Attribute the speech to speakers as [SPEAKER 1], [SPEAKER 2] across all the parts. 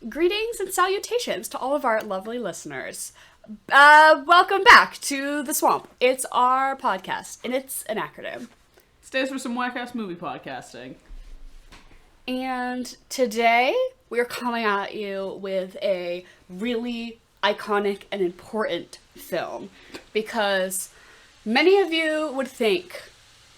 [SPEAKER 1] Greetings and salutations to all of our lovely listeners. Welcome back to The Swamp. It's our podcast, and it's an acronym.
[SPEAKER 2] Stands for some whack-ass movie podcasting.
[SPEAKER 1] And today, we're coming at you with a really iconic and important film, because many of you would think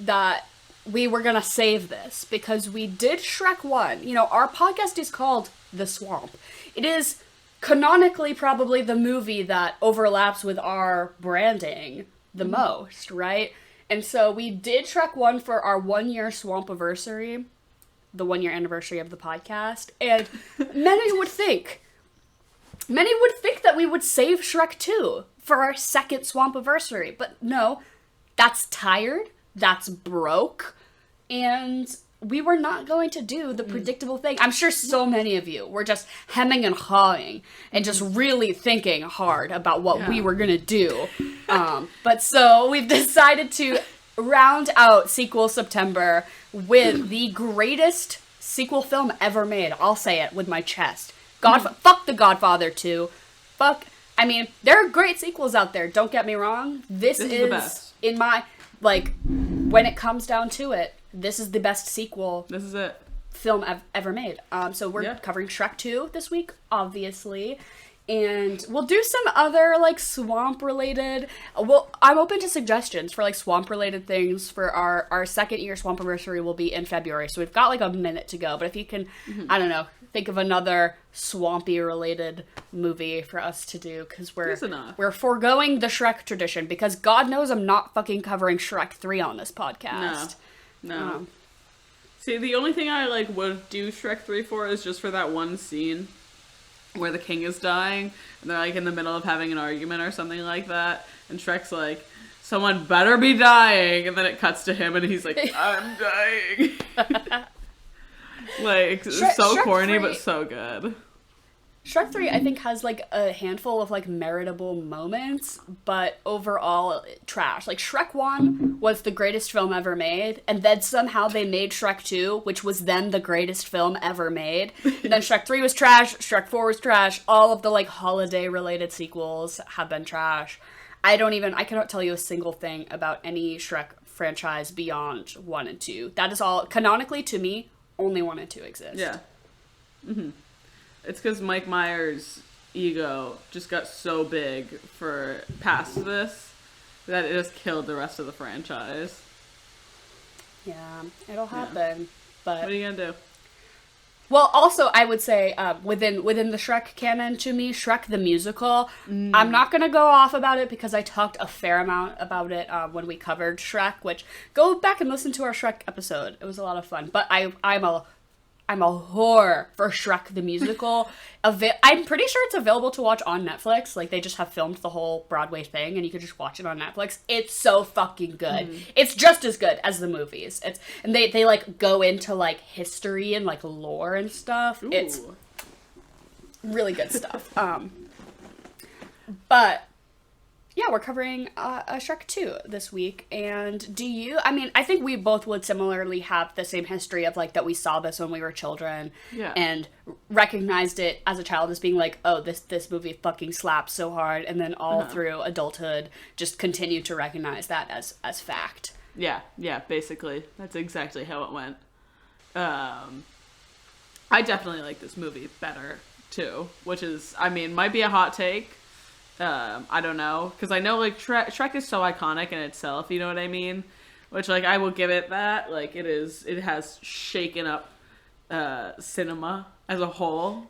[SPEAKER 1] that we were gonna save this, because we did Shrek 1. You know, our podcast is called The Swamp. It is canonically probably the movie that overlaps with our branding the most, right? And so we did Shrek 1 for our 1-year Swampiversary, the 1-year anniversary of the podcast, and many would think that we would save Shrek 2 for our second Swampiversary, but no, that's tired, that's broke, and we were not going to do the predictable thing. I'm sure so many of you were just hemming and hawing and just really thinking hard about what we were going to do. But so we've decided to round out Sequel September with the greatest sequel film ever made. I'll say it with my chest. Fuck The Godfather 2. I mean, there are great sequels out there, don't get me wrong. This is
[SPEAKER 2] the best.
[SPEAKER 1] In my, when it comes down to it, this is the best sequel.
[SPEAKER 2] This is it.
[SPEAKER 1] Film ever made. So we're covering Shrek 2 this week, obviously. And we'll do some other, swamp-related... Well, I'm open to suggestions for, swamp-related things for our second-year Swampiversary will be in February. So we've got, a minute to go. But if you can, I don't know, think of another swampy-related movie for us to do, because we're foregoing the Shrek tradition, because God knows I'm not fucking covering Shrek 3 on this podcast.
[SPEAKER 2] No. See, the only thing I, would do Shrek 3 for is just for that one scene where the king is dying, and they're, in the middle of having an argument or something like that, and Shrek's like, someone better be dying, and then it cuts to him, and he's like, I'm dying. So
[SPEAKER 1] Shrek
[SPEAKER 2] corny,
[SPEAKER 1] 3,
[SPEAKER 2] but so good.
[SPEAKER 1] Shrek 3, I think, has, a handful of, meritable moments, but overall, trash. Shrek 1 was the greatest film ever made, and then somehow they made Shrek 2, which was then the greatest film ever made. And then Shrek 3 was trash, Shrek 4 was trash, all of the, holiday-related sequels have been trash. I cannot tell you a single thing about any Shrek franchise beyond 1 and 2. That is all, canonically, to me, only 1 and 2 exist.
[SPEAKER 2] Yeah. Mm-hmm. It's because Mike Myers' ego just got so big for past this that it just killed the rest of the franchise.
[SPEAKER 1] Yeah, it'll happen. But
[SPEAKER 2] what are you gonna do?
[SPEAKER 1] Well, also, I would say, within the Shrek canon, to me, Shrek the Musical, I'm not gonna go off about it because I talked a fair amount about it when we covered Shrek, which, go back and listen to our Shrek episode. It was a lot of fun. But I'm a whore for Shrek the Musical. I'm pretty sure it's available to watch on Netflix. They just have filmed the whole Broadway thing, and you can just watch it on Netflix. It's so fucking good. It's just as good as the movies. And they go into, history and, lore and stuff. Ooh. It's really good stuff. But... yeah, we're covering a Shrek 2 this week, and I think we both would similarly have the same history of, that we saw this when we were children, and recognized it as a child as being oh, this movie fucking slaps so hard, and then all through adulthood just continue to recognize that as fact.
[SPEAKER 2] Yeah, basically. That's exactly how it went. I definitely like this movie better, too, which is, might be a hot take. I don't know, because I know, Shrek is so iconic in itself, you know what I mean? Which, I will give it that, it has shaken up, cinema as a whole.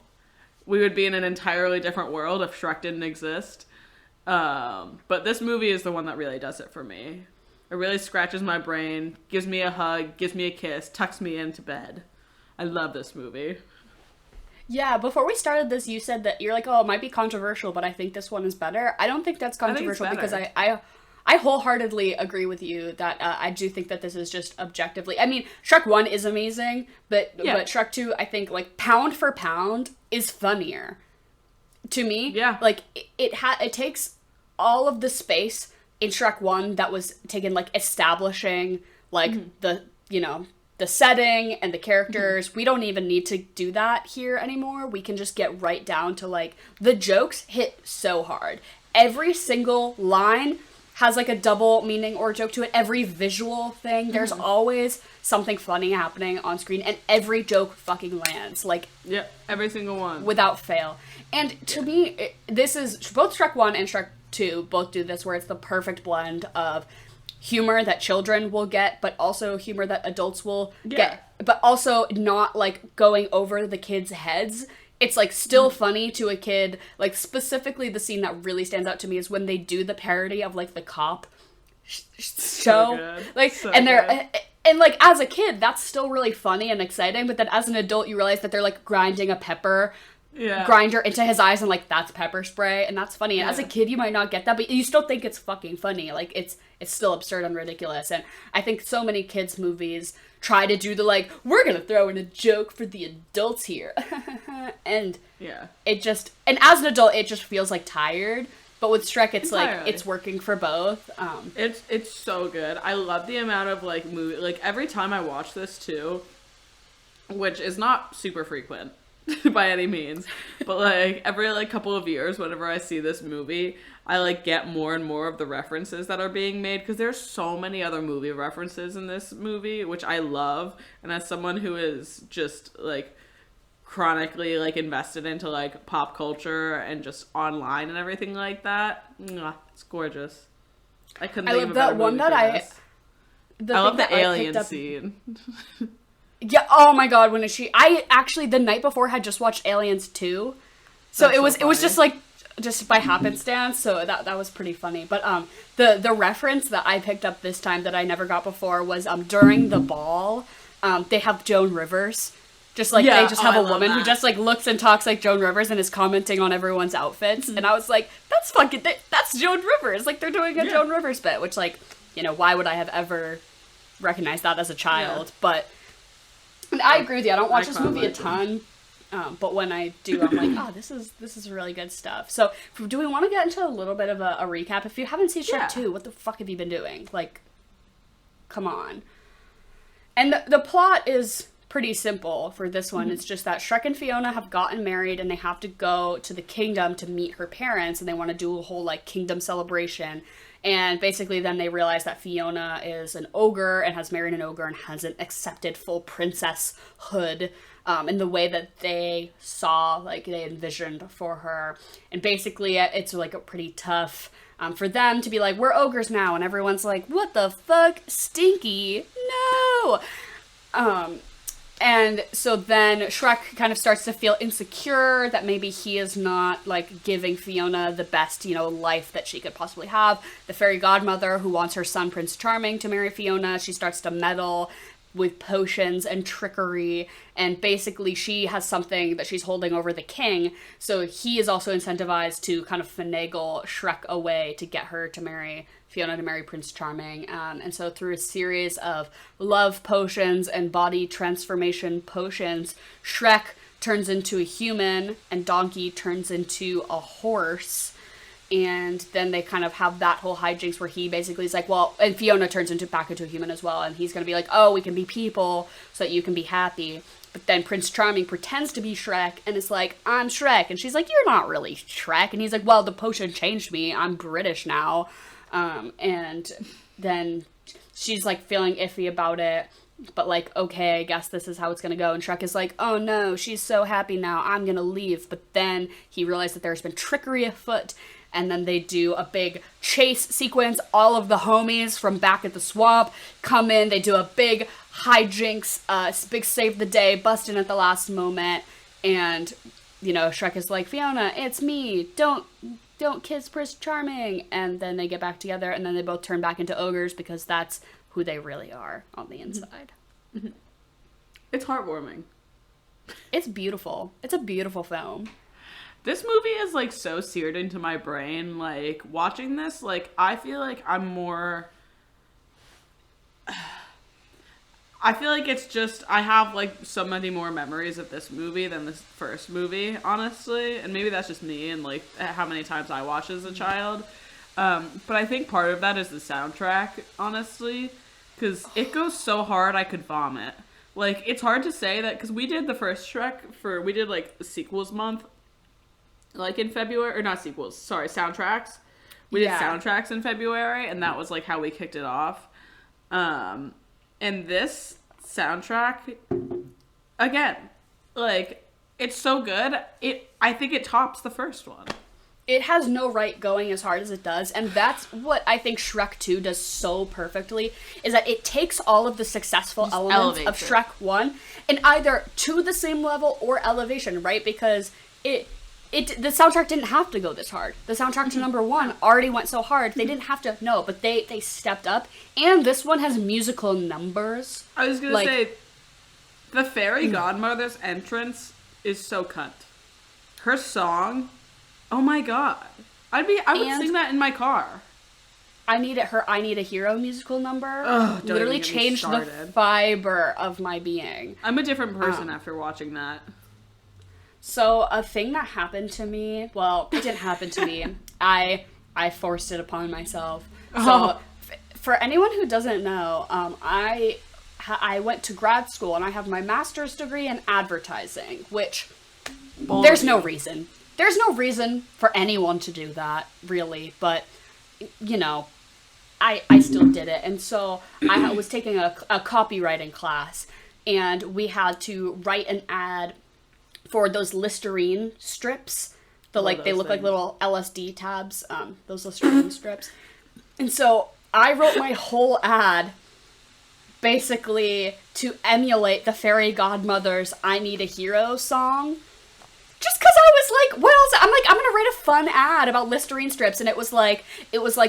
[SPEAKER 2] We would be in an entirely different world if Shrek didn't exist. But this movie is the one that really does it for me. It really scratches my brain, gives me a hug, gives me a kiss, tucks me into bed. I love this movie.
[SPEAKER 1] Yeah, before we started this, you said that you're oh, it might be controversial, but I think this one is better. I don't think that's controversial because I wholeheartedly agree with you that I do think that this is just objectively... Shrek 1 is amazing, but Shrek 2, I think, pound for pound, is funnier. To me.
[SPEAKER 2] Yeah.
[SPEAKER 1] It takes all of the space in Shrek 1 that was taken, establishing, the, the setting and the characters. We don't even need to do that here anymore. We can just get right down to, like, the jokes hit so hard. Every single line has, like, a double meaning or joke to it. Every visual thing, there's always something funny happening on screen, and every joke fucking lands. Like,
[SPEAKER 2] yeah, every single one.
[SPEAKER 1] Without fail. And to me, this is, both Shrek 1 and Shrek 2 both do this, where it's the perfect blend of humor that children will get, but also humor that adults will get, but also not, like, going over the kids' heads. It's, like, still funny to a kid. Like, specifically the scene that really stands out to me is when they do the parody of, like, the cop show.
[SPEAKER 2] So
[SPEAKER 1] like,
[SPEAKER 2] so
[SPEAKER 1] and they're...
[SPEAKER 2] good.
[SPEAKER 1] And, like, as a kid, that's still really funny and exciting, but then as an adult, you realize that they're, like, grinding a pepper grinder into his eyes, and, like, that's pepper spray, and that's funny. And as a kid, you might not get that, but you still think it's fucking funny. Like, it's still absurd and ridiculous. And I think so many kids' movies try to do the, like, we're gonna throw in a joke for the adults here. And it just, and as an adult, it just feels, like, tired. But with Shrek, it's like, it's working for both.
[SPEAKER 2] It's so good. I love the amount of, like, movie, like, every time I watch this too, which is not super frequent by any means, but, like, every, like, couple of years, whenever I see this movie, I, like, get more and more of the references that are being made, because there's so many other movie references in this movie, which I love. And as someone who is just, like, chronically, like, invested into, like, pop culture and just online and everything like that, it's gorgeous. I couldn't think of a better movie for this. I love the alien scene.
[SPEAKER 1] Yeah, oh my god, when is she... I actually, the night before, had just watched Aliens 2. So it was just, like, just by happenstance, so that was pretty funny. But the reference that I picked up this time that I never got before was during the ball, they have Joan Rivers. Just, like, they just have a woman who just, like, looks and talks like Joan Rivers and is commenting on everyone's outfits. And I was like, that's Joan Rivers. Like, they're doing a Joan Rivers bit, which, like, you know, why would I have ever recognized that as a child? But, and I agree with you. I don't watch this movie a ton. But when I do, I'm like, oh, this is really good stuff. So, do we want to get into a little bit of a recap? If you haven't seen Shrek 2, what the fuck have you been doing? Like, come on. And the plot is pretty simple for this one. It's just that Shrek and Fiona have gotten married, and they have to go to the kingdom to meet her parents, and they want to do a whole, like, kingdom celebration. And basically then they realize that Fiona is an ogre and has married an ogre and hasn't accepted full princesshood in the way that they saw, like, they envisioned for her. And basically it's, like, a pretty tough for them to be like, we're ogres now, and everyone's like, what the fuck? Stinky? No! And so then Shrek kind of starts to feel insecure that maybe he is not, like, giving Fiona the best, you know, life that she could possibly have. The fairy godmother, who wants her son Prince Charming to marry Fiona, she starts to meddle with potions and trickery, and basically she has something that she's holding over the king, so he is also incentivized to kind of finagle Shrek away to get her to marry Fiona, to marry Prince Charming. And so through a series of love potions and body transformation potions, Shrek turns into a human and Donkey turns into a horse. And then they kind of have that whole hijinks where he basically is like, well, and Fiona turns back into a human as well, and he's going to be like, oh, we can be people so that you can be happy. But then Prince Charming pretends to be Shrek and is like, I'm Shrek. And she's like, you're not really Shrek. And he's like, well, the potion changed me. I'm British now. And then she's, like, feeling iffy about it. But, like, okay, I guess this is how it's gonna go. And Shrek is like, oh no, she's so happy now, I'm gonna leave. But then he realized that there's been trickery afoot. And then they do a big chase sequence. All of the homies from back at the swamp come in. They do a big hijinks, big save the day, bust in at the last moment. And, you know, Shrek is like, Fiona, it's me. Don't kiss Prince Charming. And then they get back together, and then they both turn back into ogres because that's who they really are on the inside.
[SPEAKER 2] It's heartwarming.
[SPEAKER 1] It's beautiful. It's a beautiful film.
[SPEAKER 2] This movie is, like, so seared into my brain. Like, watching this, like, I feel like I'm more... I feel like it's just... I have, like, so many more memories of this movie than this first movie, honestly. And maybe that's just me and, like, how many times I watched as a child. But I think part of that is the soundtrack, honestly. Because it goes so hard I could vomit. Like, it's hard to say that, because we did the first Shrek we did, like, the sequels month, like, in February, or not sequels, sorry, soundtracks. We did soundtracks in February, and that was, like, how we kicked it off. And this soundtrack, again, like, it's so good, I think it tops the first one.
[SPEAKER 1] It has no right going as hard as it does, and that's what I think Shrek 2 does so perfectly, is that it takes all of the successful elements of Shrek 1 and either to the same level or elevation, right? Because the soundtrack didn't have to go this hard. The soundtrack to number 1 already went so hard, they didn't have to, no, but they stepped up, and this one has musical numbers.
[SPEAKER 2] I was gonna say, the fairy godmother's entrance is so cunt. Her song... Oh my god. I would sing that in my car.
[SPEAKER 1] I Need a Hero musical number literally changed the fiber of my being.
[SPEAKER 2] I'm a different person after watching that.
[SPEAKER 1] So a thing that happened to me, well, it didn't happen to me. I forced it upon myself. So for anyone who doesn't know, I went to grad school and I have my master's degree in advertising, which there's no reason. There's no reason for anyone to do that, really, but, you know, I still did it. And so I was taking a copywriting class, and we had to write an ad for those Listerine strips. They look like little LSD tabs, those Listerine strips. And so I wrote my whole ad basically to emulate the fairy godmother's I Need a Hero song. Just because I was like, what else? I'm like, I'm going to write a fun ad about Listerine strips. And it was like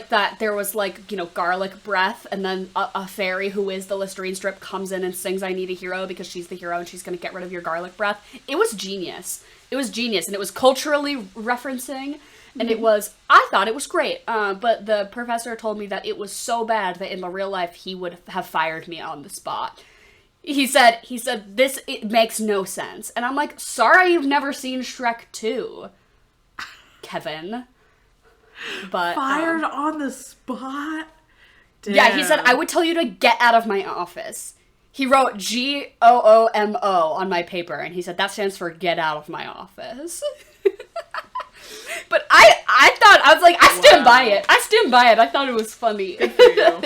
[SPEAKER 1] that there was like, you know, garlic breath. And then a fairy who is the Listerine strip comes in and sings I Need a Hero because she's the hero and she's going to get rid of your garlic breath. It was genius. It was genius. And it was culturally referencing. And I thought it was great. But the professor told me that it was so bad that in the real life he would have fired me on the spot. He said, it makes no sense. And I'm like, sorry you've never seen Shrek 2, Kevin. But
[SPEAKER 2] fired on the spot? Damn.
[SPEAKER 1] Yeah, he said, I would tell you to get out of my office. He wrote GOOMO on my paper, and he said, that stands for get out of my office. But I was like, I stand by it. I thought it was funny.
[SPEAKER 2] Good for you.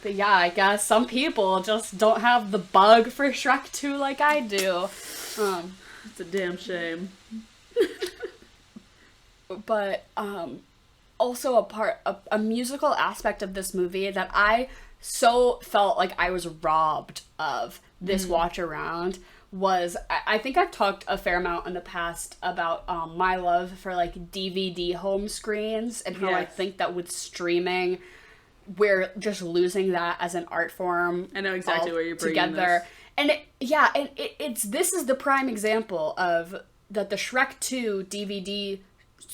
[SPEAKER 1] But yeah, I guess some people just don't have the bug for Shrek 2 like I do.
[SPEAKER 2] It's a damn shame.
[SPEAKER 1] But also a musical aspect of this movie that I so felt like I was robbed of this watch around was, I think I've talked a fair amount in the past about my love for like DVD home screens and how I think that with streaming we're just losing that as an art form.
[SPEAKER 2] I know exactly where you're bringing
[SPEAKER 1] together.
[SPEAKER 2] this.
[SPEAKER 1] And this is the prime example of that the Shrek 2 DVD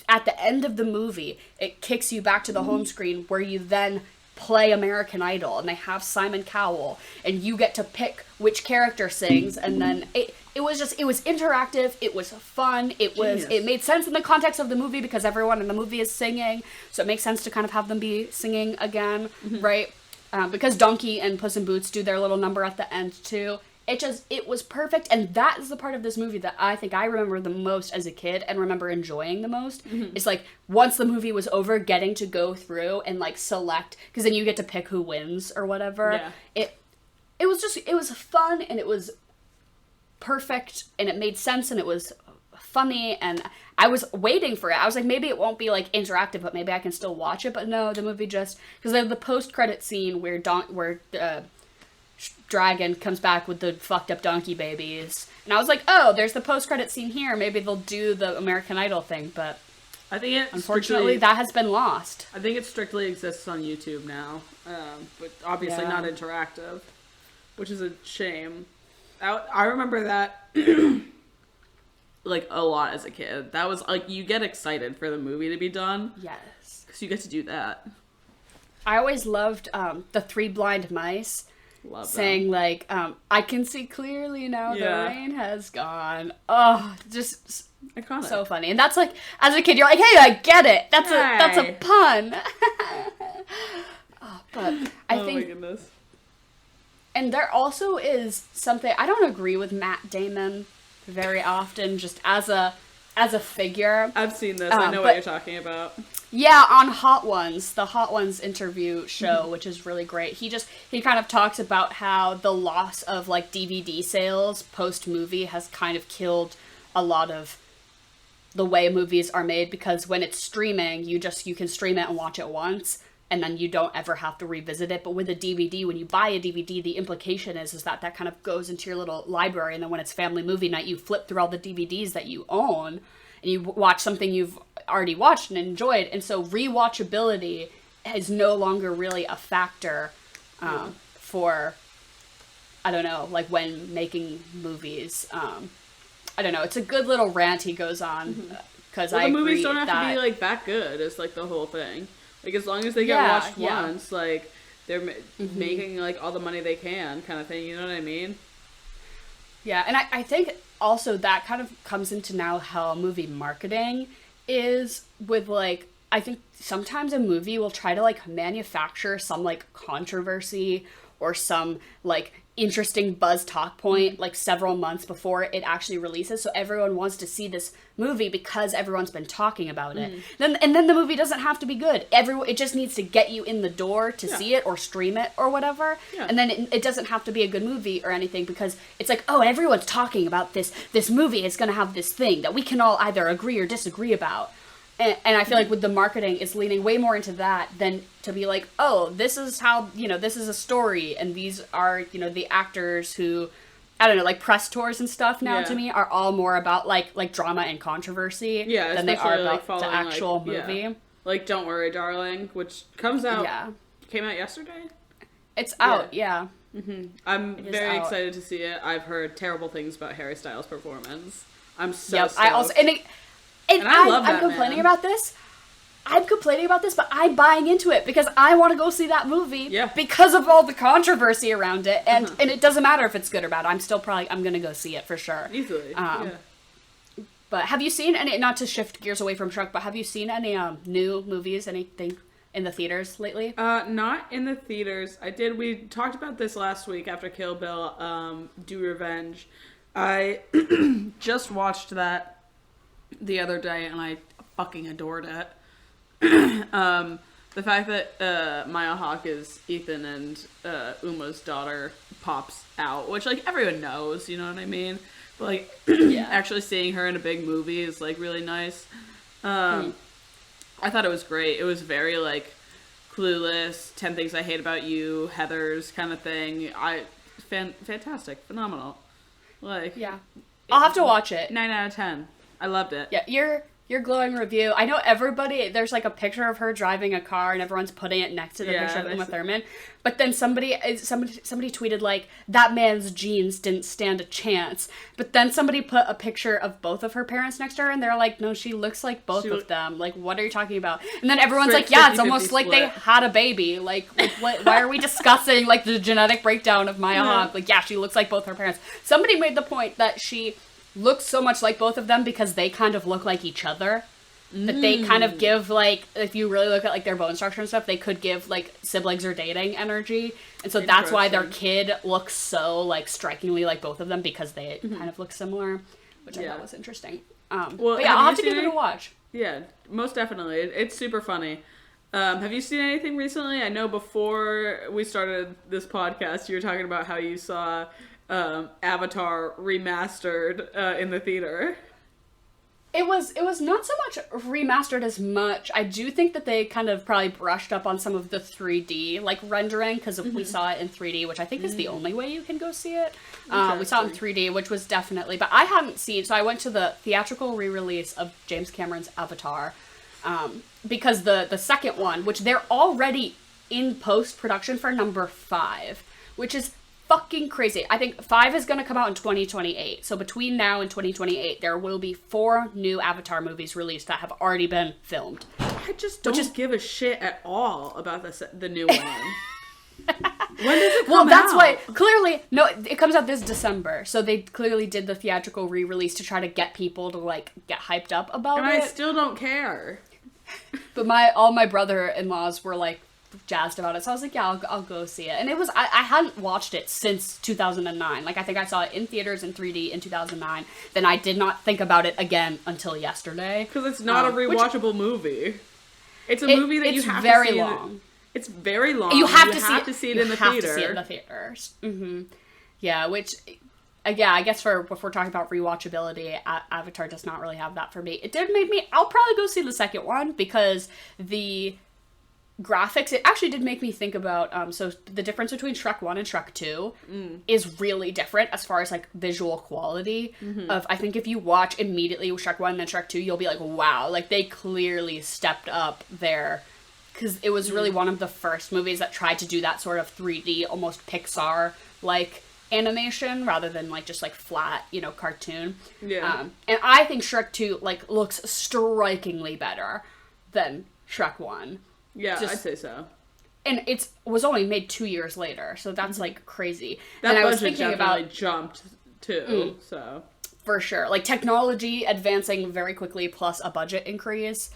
[SPEAKER 1] at the end of the movie, it kicks you back to the home screen where you then play American Idol and they have Simon Cowell and you get to pick which character sings, and then it was interactive, it was fun, it made sense in the context of the movie because everyone in the movie is singing, so it makes sense to kind of have them be singing again, right? Because Donkey and Puss in Boots do their little number at the end too. It was perfect, and that is the part of this movie that I think I remember the most as a kid and remember enjoying the most. It's like, once the movie was over, getting to go through and like select, because then you get to pick who wins or whatever. Yeah. It was fun, and it was perfect, and it made sense, and it was funny, and I was waiting for it. I was like, maybe it won't be like interactive, but maybe I can still watch it, but no, the movie just, because they have the post-credit scene where Dragon comes back with the fucked up donkey babies, and I was like, oh, there's the post-credit scene here, maybe they'll do the American Idol thing, but
[SPEAKER 2] I think
[SPEAKER 1] unfortunately that has been lost.
[SPEAKER 2] I think it strictly exists on YouTube now, but obviously not interactive, which is a shame. I remember that like a lot as a kid. That was like, you get excited for the movie to be done.
[SPEAKER 1] Yes,
[SPEAKER 2] because you get to do that.
[SPEAKER 1] I always loved the Three Blind Mice.
[SPEAKER 2] Love
[SPEAKER 1] saying, like, I can see clearly now the rain has gone. Oh, just
[SPEAKER 2] iconic.
[SPEAKER 1] So funny. And that's like, as a kid, you're like, hey, I get it. That's a pun. But I think,
[SPEAKER 2] my goodness.
[SPEAKER 1] And there also is something, I don't agree with Matt Damon very often, just as a figure.
[SPEAKER 2] I've seen this. I know what you're talking about.
[SPEAKER 1] Yeah, on Hot Ones, the Hot Ones interview show, which is really great. He kind of talks about how the loss of like DVD sales post movie has kind of killed a lot of the way movies are made, because when it's streaming, you can stream it and watch it once, and then you don't ever have to revisit it. But with a DVD, when you buy a DVD, the implication is that kind of goes into your little library, and then when it's family movie night, you flip through all the DVDs that you own, and you watch something you've already watched and enjoyed. And so rewatchability is no longer really a factor for, I don't know, like when making movies. I don't know. It's a good little rant he goes on, because I agree
[SPEAKER 2] the movies don't have to be like that good. It's like the whole thing. Like, as long as they get watched once, like they're making like all the money they can, kind of thing. You know what I mean?
[SPEAKER 1] Yeah, and I think also that kind of comes into now how movie marketing is with, like, I think sometimes a movie will try to like manufacture some like controversy or some like interesting buzz talk point like several months before it actually releases, so everyone wants to see this movie because everyone's been talking about it. Then the movie doesn't have to be good. It just needs to get you in the door to see it or stream it or whatever. And then it doesn't have to be a good movie or anything, because it's like, oh, everyone's talking about this movie. It's going to have this thing that we can all either agree or disagree about. And I feel like with the marketing, it's leaning way more into that than to be like, oh, this is how, this is a story, and these are, the actors who, I don't know, like press tours and stuff now to me are all more about like drama and controversy than they are about the actual movie.
[SPEAKER 2] Yeah. Like Don't Worry, Darling, which came out yesterday?
[SPEAKER 1] It's out,
[SPEAKER 2] I'm very excited to see it. I've heard terrible things about Harry Styles' performance. I'm so stoked.
[SPEAKER 1] I also... And I'm complaining about this. I'm complaining about this, but I'm buying into it because I want to go see that movie because of all the controversy around it. And and it doesn't matter if it's good or bad. I'm going to go see it for sure.
[SPEAKER 2] Easily.
[SPEAKER 1] But have you seen any, not to shift gears away from Shrek, but have you seen any new movies, anything in the theaters lately?
[SPEAKER 2] Not in the theaters. We talked about this last week after Kill Bill, Do Revenge. I just watched that the other day, and I fucking adored it. The fact that Maya Hawke is Ethan and Uma's daughter pops out, which like everyone knows, you know what I mean? But like actually seeing her in a big movie is like really nice. I thought it was great. It was very like Clueless, 10 Things I Hate About You, Heathers kind of thing. Fantastic, phenomenal. Like
[SPEAKER 1] I'll have to watch it.
[SPEAKER 2] 9 out of 10. I loved it.
[SPEAKER 1] Yeah, your glowing review. I know everybody, there's like a picture of her driving a car and everyone's putting it next to the picture of Uma Thurman. But then somebody tweeted like, that man's genes didn't stand a chance. But then somebody put a picture of both of her parents next to her and they're like, no, she looks like both of them. Like, what are you talking about? And then everyone's like, yeah, it's almost like they had a baby. Like why are we discussing like the genetic breakdown of Maya Hawke? Like, yeah, she looks like both her parents. Somebody made the point that she looks so much like both of them because they kind of look like each other. That they kind of give, like, if you really look at, like, their bone structure and stuff, they could give, like, siblings or dating energy. And so that's why their kid looks so, like, strikingly like both of them, because they kind of look similar, which I thought was interesting. But yeah, I'll have to give it a watch.
[SPEAKER 2] Yeah, most definitely. It's super funny. Have you seen anything recently? I know before we started this podcast, you were talking about how you saw Avatar remastered in the theater.
[SPEAKER 1] It was not so much remastered as much. I do think that they kind of probably brushed up on some of the 3D like rendering, because we saw it in 3D, which I think is the only way you can go see it. We saw it in 3D, which was definitely, but I hadn't seen, so I went to the theatrical re-release of James Cameron's Avatar, because the second one, which they're already in post-production for number 5, which is fucking crazy. I think 5 is going to come out in 2028. So between now and 2028, there will be 4 new Avatar movies released that have already been filmed.
[SPEAKER 2] I just don't give a shit at all about the new one. When does it come out?
[SPEAKER 1] That's why, clearly, no, it comes out this December. So they clearly did the theatrical re-release to try to get people to, like, get hyped up about it.
[SPEAKER 2] And I still don't care.
[SPEAKER 1] But all my brother-in-laws were, like, jazzed about it. So I was like, yeah, I'll go see it. And it was, I hadn't watched it since 2009. Like, I think I saw it in theaters in 3D in 2009. Then I did not think about it again until yesterday.
[SPEAKER 2] Because it's not a rewatchable movie. It's a movie that you have to see.
[SPEAKER 1] It's very long.
[SPEAKER 2] It's very long.
[SPEAKER 1] You have to see it
[SPEAKER 2] in the theater.
[SPEAKER 1] You have to see it in the theaters. Mm-hmm. Yeah, which... Yeah, I guess if we're talking about rewatchability, Avatar does not really have that for me. It did make me... I'll probably go see the second one because the graphics... It actually did make me think about... so the difference between Shrek 1 and Shrek 2 is really different as far as, like, visual quality. I think if you watch immediately Shrek 1 and then Shrek 2, you'll be like, wow. Like, they clearly stepped up their... Because it was really one of the first movies that tried to do that sort of 3D, almost Pixar-like... animation rather than like just like flat, cartoon.
[SPEAKER 2] Yeah.
[SPEAKER 1] And I think Shrek 2 like looks strikingly better than Shrek 1.
[SPEAKER 2] Yeah, I'd say so.
[SPEAKER 1] And it was only made 2 years later, so that's like crazy.
[SPEAKER 2] That
[SPEAKER 1] and
[SPEAKER 2] budget
[SPEAKER 1] I was thinking
[SPEAKER 2] definitely jumped too. So
[SPEAKER 1] for sure, like technology advancing very quickly plus a budget increase.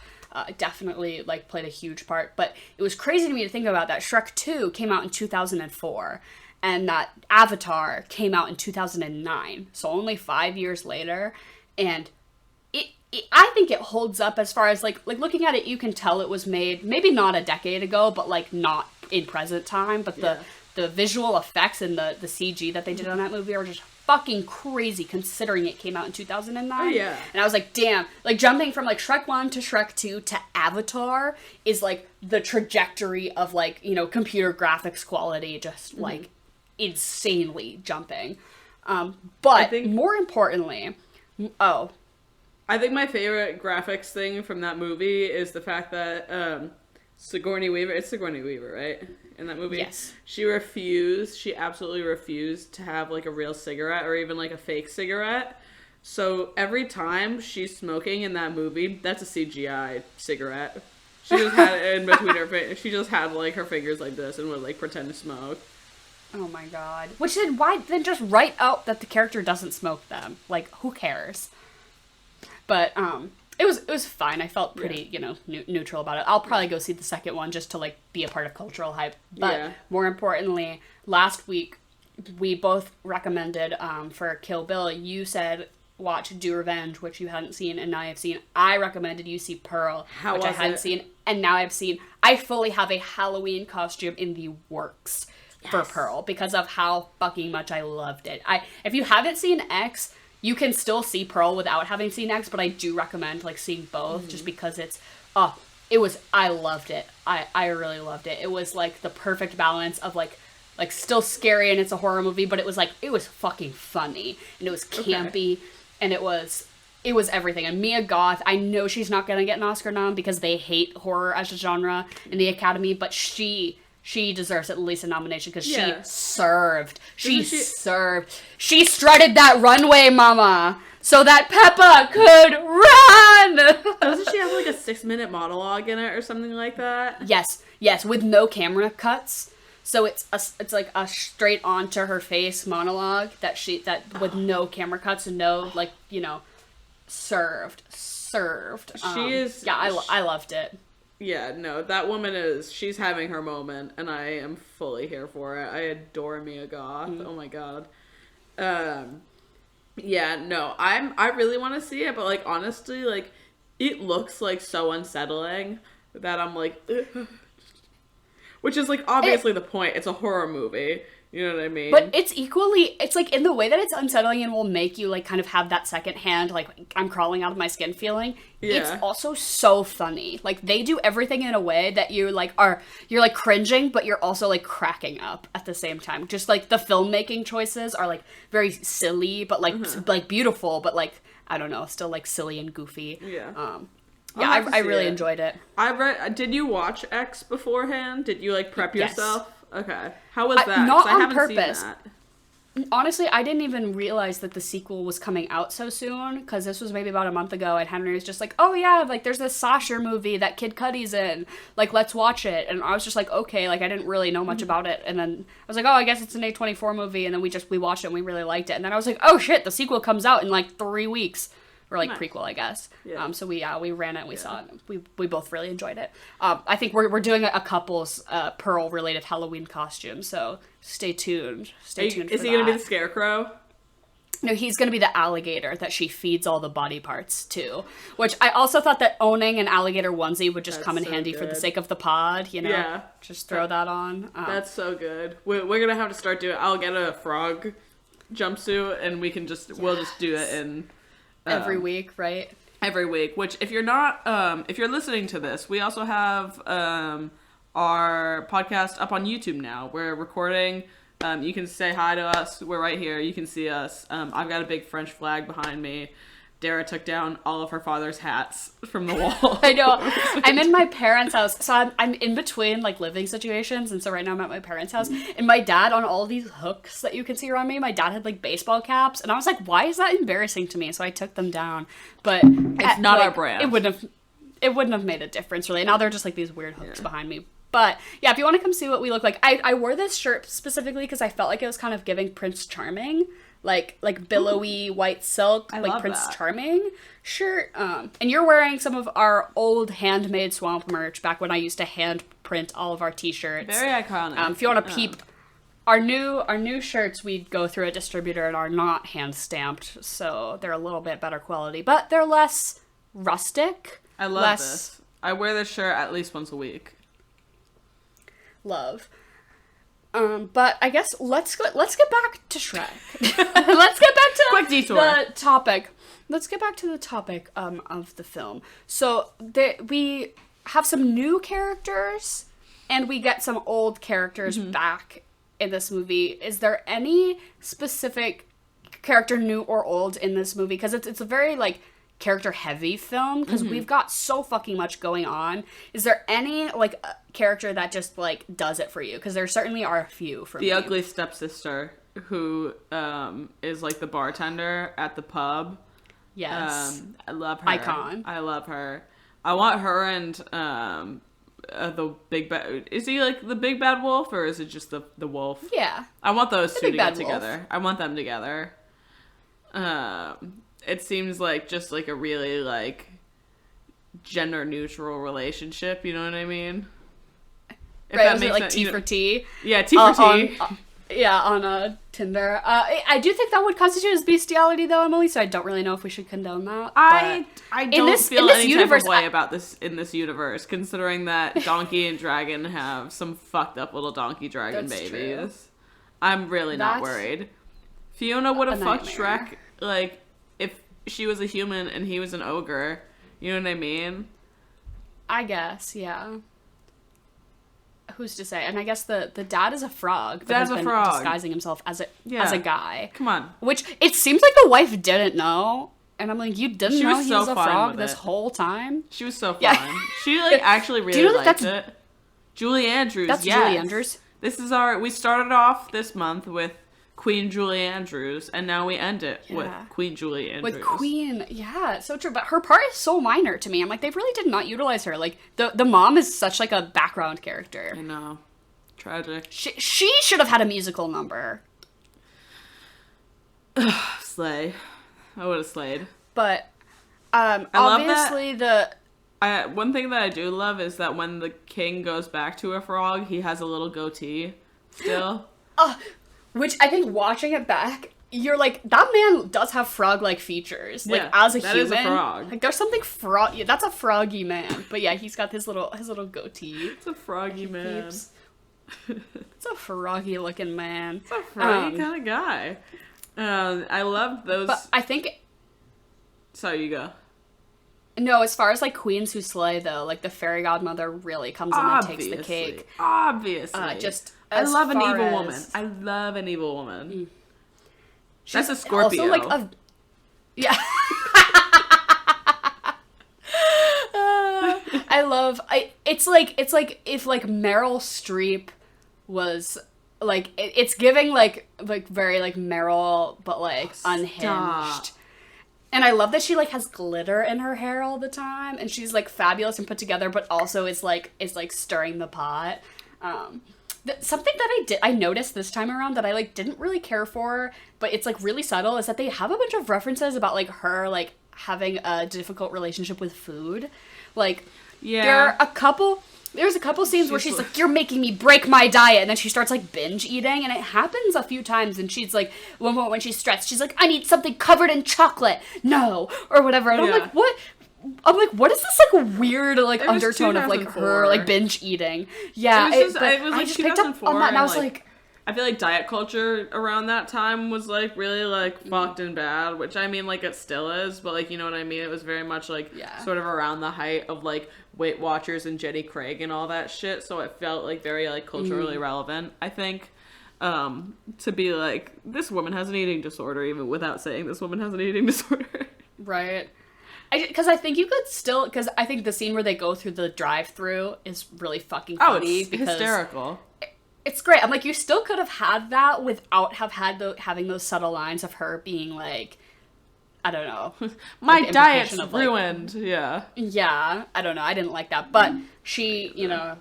[SPEAKER 1] Definitely like played a huge part. But it was crazy to me to think about that Shrek 2 came out in 2004. And that Avatar came out in 2009, so only 5 years later, and I think it holds up as far as, like looking at it, you can tell it was made, maybe not a decade ago, but, like, not in present time, but the visual effects and the CG that they did on that movie are just fucking crazy, considering it came out in 2009.
[SPEAKER 2] Oh, yeah.
[SPEAKER 1] And I was like, damn, like, jumping from, like, Shrek 1 to Shrek 2 to Avatar is, like, the trajectory of, like, computer graphics quality just, like, insanely jumping. But more importantly,
[SPEAKER 2] I think my favorite graphics thing from that movie is the fact that Sigourney Weaver, it's Sigourney Weaver, right? In that movie?
[SPEAKER 1] Yes.
[SPEAKER 2] She absolutely refused to have like a real cigarette or even like a fake cigarette. So every time she's smoking in that movie, that's a CGI cigarette. She just had it in between her fingers. She just had like her fingers like this and would like pretend to smoke.
[SPEAKER 1] Oh my god. Which then why then just write out that the character doesn't smoke them? Like, who cares? But it was fine. I felt pretty, neutral about it. I'll probably go see the second one just to like be a part of cultural hype. But more importantly, last week we both recommended for Kill Bill. You said watch Do Revenge, which you hadn't seen and now I've seen. I recommended you see Pearl, which I hadn't seen and now I've seen. I fully have a Halloween costume in the works. Yes. For Pearl, because of how fucking much I loved it. If you haven't seen X, you can still see Pearl without having seen X, but I do recommend like seeing both just because I loved it. I really loved it. It was like the perfect balance of like still scary and it's a horror movie, but it was fucking funny and it was campy and it was everything. And Mia Goth, I know she's not gonna get an Oscar nom because they hate horror as a genre in the Academy, but she deserves at least a nomination because she served. She served. She strutted that runway, mama, so that Peppa could run!
[SPEAKER 2] Doesn't she have like a 6-minute monologue in it or something like that?
[SPEAKER 1] Yes, with no camera cuts. So it's like a straight onto her face monologue that with no camera cuts and no served.
[SPEAKER 2] She is.
[SPEAKER 1] Yeah, I loved it.
[SPEAKER 2] Yeah, no, that woman she's having her moment, and I am fully here for it. I adore Mia Goth. Oh my god. Yeah, no, I really want to see it, but, like, honestly, like, it looks, like, so unsettling that I'm like, ugh. Which is, like, obviously the point. It's a horror movie. You know what I mean?
[SPEAKER 1] But it's like in the way that it's unsettling and will make you like kind of have that secondhand like I'm crawling out of my skin feeling. Yeah. It's also so funny. Like they do everything in a way that you're like cringing, but you're also like cracking up at the same time. Just like the filmmaking choices are like very silly, but like like beautiful, but like I don't know, still like silly and goofy.
[SPEAKER 2] Yeah.
[SPEAKER 1] I really enjoyed it.
[SPEAKER 2] Did you watch X beforehand? Did you like prep yourself? Yes. Okay. How was that?
[SPEAKER 1] Not on purpose. Honestly, I didn't even realize that the sequel was coming out so soon, because this was maybe about a month ago, and Henry was just like, oh yeah, like there's this Sasha movie that Kid Cudi's in, like let's watch it, and I was just like, okay, like I didn't really know much about it, and then I was like, oh, I guess it's an A24 movie, and then we watched it and we really liked it, and then I was like, oh shit, the sequel comes out in like 3 weeks. or like
[SPEAKER 2] Nice.
[SPEAKER 1] prequel, I guess.
[SPEAKER 2] Yeah.
[SPEAKER 1] So we ran it and we saw it. We both really enjoyed it. I think we're doing a couple's Pearl related Halloween costume, so stay tuned. Stay tuned.
[SPEAKER 2] Is he gonna be the scarecrow?
[SPEAKER 1] No, he's going to be the alligator that she feeds all the body parts to. Which I also thought that owning an alligator onesie would just come in handy for the sake of the pod, you know?
[SPEAKER 2] Yeah.
[SPEAKER 1] Just throw that on.
[SPEAKER 2] That's so good. We're going to have to start doing... I'll get a frog jumpsuit and we can just... We'll just do it in...
[SPEAKER 1] every week, right?
[SPEAKER 2] Every week. Which, if you're not... if you're listening to this, we also have our podcast up on YouTube now. We're recording... you can say hi to us. We're right here. You can see us. I've got a big French flag behind me. Dara took down all of her father's hats from the wall.
[SPEAKER 1] I know. I'm in my parents' house. So I'm in between, like, living situations. And so right now I'm at my parents' house. And my dad, on all these hooks that you can see around me, my dad had, like, baseball caps. And I was like, why is that embarrassing to me? So I took them down. But
[SPEAKER 2] It's not our brand.
[SPEAKER 1] It wouldn't have made a difference, really. Now they're just, like, these weird hooks behind me. But, yeah, if you want to come see what we look like, I wore this shirt specifically because I felt like it was kind of giving Prince Charming, like billowy white silk,
[SPEAKER 2] I
[SPEAKER 1] like
[SPEAKER 2] love
[SPEAKER 1] Prince
[SPEAKER 2] that.
[SPEAKER 1] Charming shirt. And you're wearing some of our old handmade swamp merch back when I used to hand print all of our t-shirts.
[SPEAKER 2] Very iconic.
[SPEAKER 1] If you want to peep, our new shirts, we go through a distributor and are not hand stamped, so they're a little bit better quality, but they're less rustic.
[SPEAKER 2] I love this. I wear this shirt at least once a week.
[SPEAKER 1] Love. But I guess let's get back to Shrek. Let's get back to
[SPEAKER 2] Quick detour.
[SPEAKER 1] the topic. Let's get back to the topic of the film. So we have some new characters and we get some old characters back in this movie. Is there any specific character, new or old, in this movie? Because it's a very, like, character heavy film because we've got so fucking much going on. Is there any, like, character that just, like, does it for you? Because there certainly are a few for me.
[SPEAKER 2] The ugly stepsister who is like the bartender at the pub.
[SPEAKER 1] Yes.
[SPEAKER 2] I love her.
[SPEAKER 1] Icon.
[SPEAKER 2] I love her. I want her and the big bad. Is he like the big bad wolf or is it just the wolf?
[SPEAKER 1] Yeah.
[SPEAKER 2] I want those two to
[SPEAKER 1] big
[SPEAKER 2] get
[SPEAKER 1] bad
[SPEAKER 2] together.
[SPEAKER 1] wolf.
[SPEAKER 2] I want them together. It seems like just like a really like gender neutral relationship. You know what I mean? If
[SPEAKER 1] Right,
[SPEAKER 2] that
[SPEAKER 1] was it
[SPEAKER 2] makes
[SPEAKER 1] like
[SPEAKER 2] sense,
[SPEAKER 1] T
[SPEAKER 2] you know-
[SPEAKER 1] for T?
[SPEAKER 2] Yeah, T for T.
[SPEAKER 1] On Tinder. I do think that would constitute as bestiality, though, Emily. So I don't really know if we should condone that.
[SPEAKER 2] I
[SPEAKER 1] but
[SPEAKER 2] don't feel
[SPEAKER 1] this
[SPEAKER 2] any
[SPEAKER 1] universe,
[SPEAKER 2] type of way about this in this universe, considering that Donkey and Dragon have some fucked up little donkey dragon
[SPEAKER 1] That's
[SPEAKER 2] babies.
[SPEAKER 1] true.
[SPEAKER 2] I'm really not
[SPEAKER 1] That's
[SPEAKER 2] worried. Fiona would have
[SPEAKER 1] a
[SPEAKER 2] fucked
[SPEAKER 1] nightmare.
[SPEAKER 2] Shrek, like, if she was a human and he was an ogre. You know what I mean?
[SPEAKER 1] I guess, yeah. Who's to say? And I guess the dad is a frog. That
[SPEAKER 2] Dad's
[SPEAKER 1] has
[SPEAKER 2] a
[SPEAKER 1] been
[SPEAKER 2] frog.
[SPEAKER 1] disguising himself as a
[SPEAKER 2] Yeah.
[SPEAKER 1] guy.
[SPEAKER 2] Come on.
[SPEAKER 1] Which it seems like the wife didn't know. And I'm like, you didn't
[SPEAKER 2] She
[SPEAKER 1] know
[SPEAKER 2] was
[SPEAKER 1] he
[SPEAKER 2] so
[SPEAKER 1] was a
[SPEAKER 2] fine
[SPEAKER 1] frog
[SPEAKER 2] with
[SPEAKER 1] this
[SPEAKER 2] it.
[SPEAKER 1] whole time?
[SPEAKER 2] She was so fun.
[SPEAKER 1] Yeah.
[SPEAKER 2] She, like, actually really
[SPEAKER 1] know that
[SPEAKER 2] liked
[SPEAKER 1] that's-
[SPEAKER 2] it. Julie Andrews,
[SPEAKER 1] That's
[SPEAKER 2] yes.
[SPEAKER 1] Julie Andrews.
[SPEAKER 2] This is we started off this month with Queen Julie Andrews, and now we end it with
[SPEAKER 1] Yeah.
[SPEAKER 2] Queen Julie Andrews.
[SPEAKER 1] With Queen, yeah, so true. But her part is so minor to me. I'm like, they really did not utilize her. Like, the mom is such, like, a background character.
[SPEAKER 2] I know. Tragic.
[SPEAKER 1] She should have had a musical number.
[SPEAKER 2] Slay. I would have slayed.
[SPEAKER 1] But,
[SPEAKER 2] love that-
[SPEAKER 1] obviously
[SPEAKER 2] One thing that I do love is that when the king goes back to a frog, he has a little goatee still.
[SPEAKER 1] which I think watching it back, you're like, that man does have frog-like features. Like,
[SPEAKER 2] Yeah,
[SPEAKER 1] as a
[SPEAKER 2] that
[SPEAKER 1] human.
[SPEAKER 2] is a frog.
[SPEAKER 1] Like, there's something frog. Yeah, that's a froggy man. But yeah, he's got his little goatee.
[SPEAKER 2] It's a froggy man.
[SPEAKER 1] Peeps. It's a froggy looking man.
[SPEAKER 2] It's a froggy kind of guy. I love those.
[SPEAKER 1] But I think,
[SPEAKER 2] Sorry, you go.
[SPEAKER 1] no, as far as, like, queens who slay, though, like, the fairy godmother really comes in and takes the cake.
[SPEAKER 2] Obviously. I
[SPEAKER 1] as
[SPEAKER 2] love an
[SPEAKER 1] far
[SPEAKER 2] evil
[SPEAKER 1] as-
[SPEAKER 2] woman. I love an evil woman.
[SPEAKER 1] She's
[SPEAKER 2] That's a Scorpio.
[SPEAKER 1] Also, like, yeah. It's like if, like, Meryl Streep was, like, it's giving, like very, like, Meryl, but, like, unhinged. And I love that she, like, has glitter in her hair all the time, and she's, like, fabulous and put together, but also is stirring the pot. Something that I noticed this time around that I, like, didn't really care for, but it's, like, really subtle, is that they have a bunch of references about, like, her, like, having a difficult relationship with food. Like,
[SPEAKER 2] Yeah.
[SPEAKER 1] There's a couple scenes where she's like, you're making me break my diet, and then she starts like binge eating, and it happens a few times, and she's like, one moment when she's stressed, she's like, I need something covered in chocolate, no, or whatever, and I'm like, what? I'm like, what is this like weird like undertone of like her like binge eating? Yeah,
[SPEAKER 2] it was like
[SPEAKER 1] I just picked up on that, and I was like,
[SPEAKER 2] I feel like diet culture around that time was like really like fucked and bad, which I mean like it still is, but like you know what I mean. It was very much like sort of around the height of like Weight Watchers and Jenny Craig and all that shit, so it felt like very like culturally relevant. I think to be like this woman has an eating disorder, even without saying this woman has an eating disorder.
[SPEAKER 1] Right. Because I think you could still, because I think the scene where they go through the drive-through is really fucking funny.
[SPEAKER 2] It's hysterical.
[SPEAKER 1] It's great. I'm like, you still could have had that without having those subtle lines of her being like, I don't know.
[SPEAKER 2] My
[SPEAKER 1] like
[SPEAKER 2] diet's
[SPEAKER 1] of,
[SPEAKER 2] ruined. Yeah.
[SPEAKER 1] Yeah. I don't know. I didn't like that. But she, you know,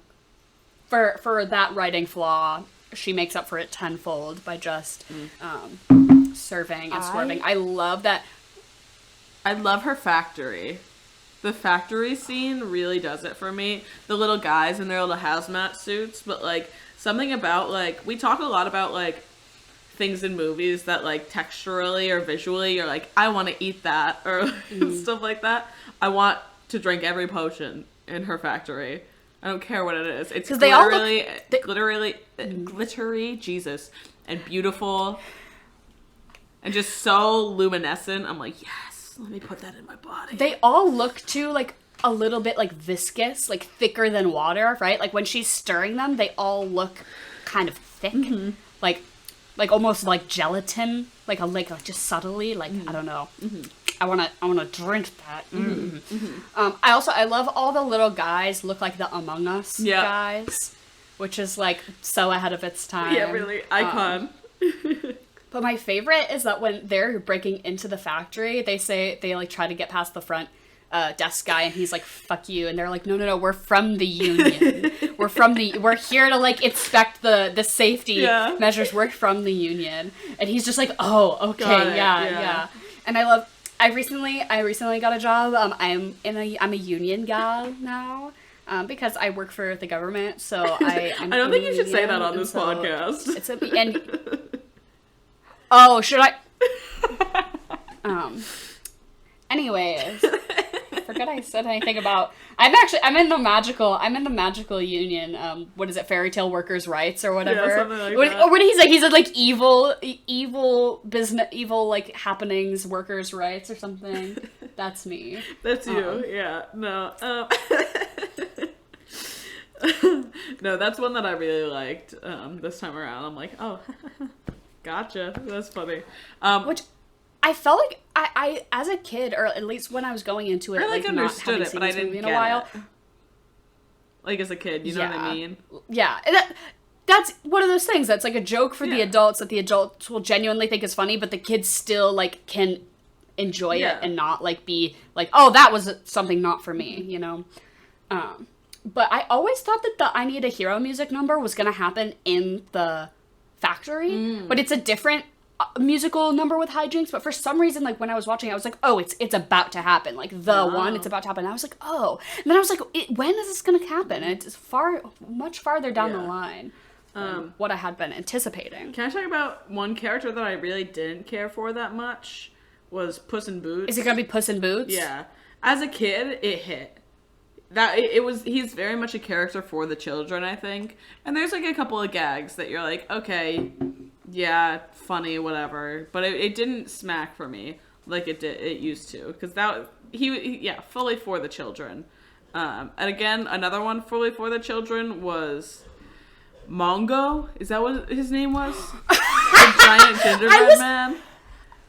[SPEAKER 1] for that writing flaw, she makes up for it tenfold by just serving and swerving. I love that.
[SPEAKER 2] I love her factory. The factory scene really does it for me. The little guys in their little hazmat suits, but like something about like we talk a lot about like things in movies that like texturally or visually you're like I want to eat that or stuff like that. I want to drink every potion in her factory. I don't care what it is. It's glittery, Jesus, and beautiful, and just so luminescent. I'm like, yes, let me put that in my body.
[SPEAKER 1] They all look too like a little bit like viscous, like thicker than water, right? Like when she's stirring them, they all look kind of thick, like almost like gelatin, like just subtly, like I don't know. I wanna drink that. I love all the little guys look like the Among Us guys, which is like so ahead of its time.
[SPEAKER 2] Yeah, really icon.
[SPEAKER 1] But my favorite is that when they're breaking into the factory, they like try to get past the front desk guy, and he's like, "Fuck you," and they're like, "No, we're from the union. We're here to like inspect the safety measures. We're from the union." And he's just like, "Oh, okay, yeah." And I recently got a job. I'm a union gal now. Because I work for the government, so I'm
[SPEAKER 2] I don't think you should say that on this podcast.
[SPEAKER 1] Oh, should I? Anyways, I forgot I said anything about. I'm in the magical union. What is it? Fairy tale workers' rights or whatever.
[SPEAKER 2] Yeah, something like that.
[SPEAKER 1] Or what did he say? He said like evil business, evil like happenings, workers' rights or something. That's me.
[SPEAKER 2] That's you. Yeah. No. No, that's one that I really liked this time around. I'm like, oh, gotcha. That's funny.
[SPEAKER 1] Which I felt like I as a kid, or at least when I was going into it,
[SPEAKER 2] I like understood it, but I didn't
[SPEAKER 1] get
[SPEAKER 2] get
[SPEAKER 1] in a while.
[SPEAKER 2] It. Like as a kid, you know what I mean?
[SPEAKER 1] Yeah, and that's one of those things that's like a joke for the adults that the adults will genuinely think is funny, but the kids still like can enjoy it and not like be like, oh, that was something not for me, you know. But I always thought that the I Need a Hero music number was gonna happen in the factory, but it's a different musical number with hijinks. But for some reason, like when I was watching, I was like, oh, it's about to happen. Like it's about to happen. And I was like, oh, and then I was like, when is this gonna happen? And it's much farther down the line than what I had been anticipating.
[SPEAKER 2] Can I talk about one character that I really didn't care for that much? Was Puss in Boots.
[SPEAKER 1] Is it gonna be Puss in Boots?
[SPEAKER 2] Yeah. As a kid, it hit. He's very much a character for the children, I think. And there's like a couple of gags that you're like, okay, yeah, funny, whatever. But it didn't smack for me like it used to. Because he fully for the children. And again, another one fully for the children was Mongo. Is that what his name was? The giant gingerbread man.